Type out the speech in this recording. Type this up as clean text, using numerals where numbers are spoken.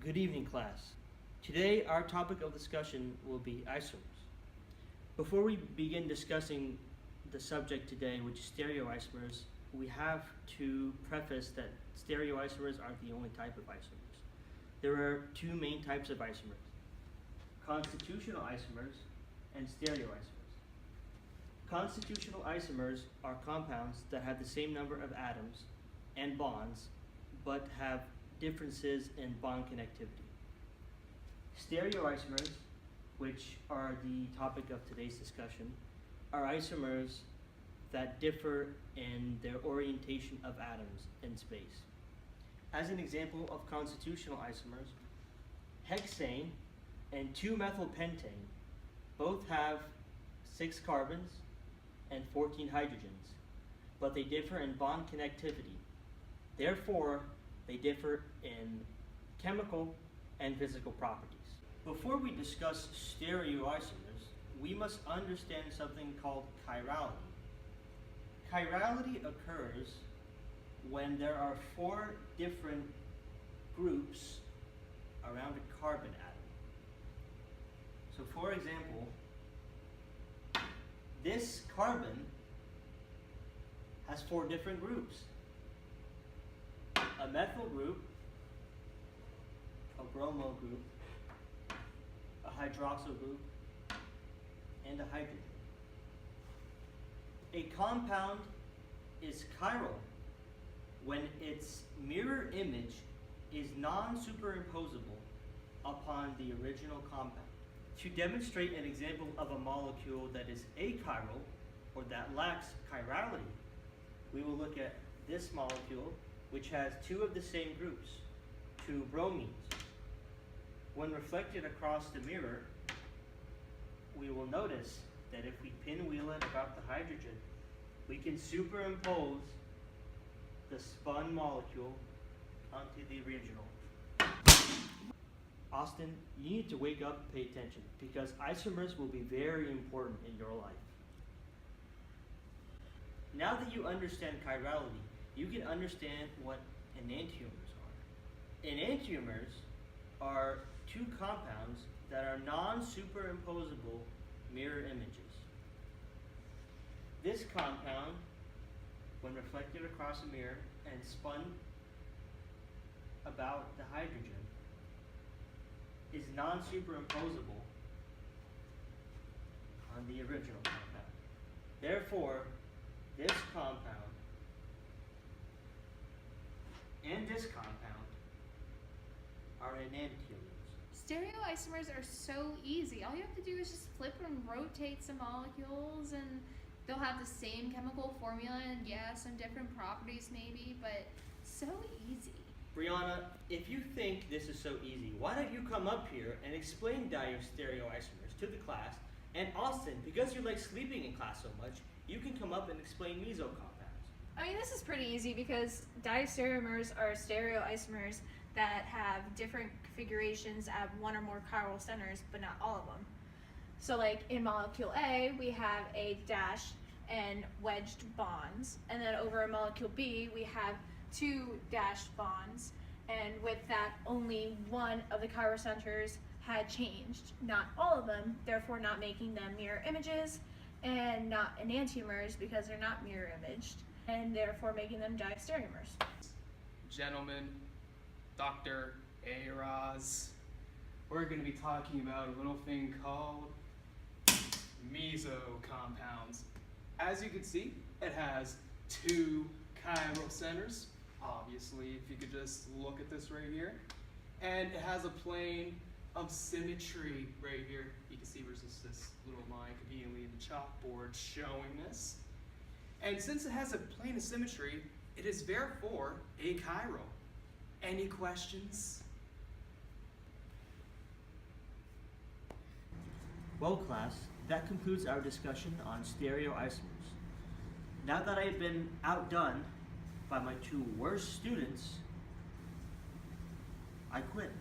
Good evening, class. Today, our topic of discussion will be isomers. Before we begin discussing the subject today, which is stereoisomers, we have to preface that stereoisomers aren't the only type of isomers. There are two main types of isomers: constitutional isomers and stereoisomers. Constitutional isomers are compounds that have the same number of atoms and bonds, but have differences in bond connectivity. Stereoisomers, which are the topic of today's discussion, are isomers that differ in their orientation of atoms in space. As an example of constitutional isomers, hexane and 2-methylpentane both have 6 carbons and 14 hydrogens, but they differ in bond connectivity. Therefore, they differ in chemical and physical properties. Before we discuss stereoisomers, we must understand something called chirality. Chirality occurs when there are 4 different groups around a carbon atom. So for example, this carbon has 4 different groups: a methyl group, a bromo group, a hydroxyl group, and a hydrogen. A compound is chiral when its mirror image is non-superimposable upon the original compound. To demonstrate an example of a molecule that is achiral, or that lacks chirality, we will look at this molecule, which has 2 of the same groups, 2 bromines. When reflected across the mirror, we will notice that if we pinwheel it about the hydrogen, we can superimpose the spun molecule onto the original. Austin, you need to wake up and pay attention, because isomers will be very important in your life. Now that you understand chirality, you can understand what enantiomers are. Enantiomers are 2 compounds that are non-superimposable mirror images. This compound, when reflected across a mirror and spun about the hydrogen, is non-superimposable on the original compound. Therefore, this compound and this compound are enantiomers. Stereoisomers are so easy. All you have to do is just flip and rotate some molecules and they'll have the same chemical formula and some different properties maybe, but so easy. Brianna, if you think this is so easy, why don't you come up here and explain diastereoisomers to the class? And Austin, because you like sleeping in class so much, you can come up and explain meso compounds. I mean, this is pretty easy because diastereomers are stereoisomers that have different configurations at 1 or more chiral centers, but not all of them. So like in molecule A, we have a dashed and wedged bonds, and then over in molecule B, we have 2 dashed bonds, and with that, only 1 of the chiral centers had changed, not all of them, therefore not making them mirror images, and not enantiomers because they're not mirror imaged, and therefore making them diastereomers. Gentlemen, Dr. A-Raz, we're going to be talking about a little thing called meso compounds. As you can see, it has 2 chiral centers. Obviously, if you could just look at this right here. And it has a plane of symmetry right here. You can see versus this little line conveniently in the chalkboard showing this. And since it has a plane of symmetry, it is therefore achiral. Any questions? Well, class, that concludes our discussion on stereoisomers. Now that I've been outdone by my 2 worst students, I quit.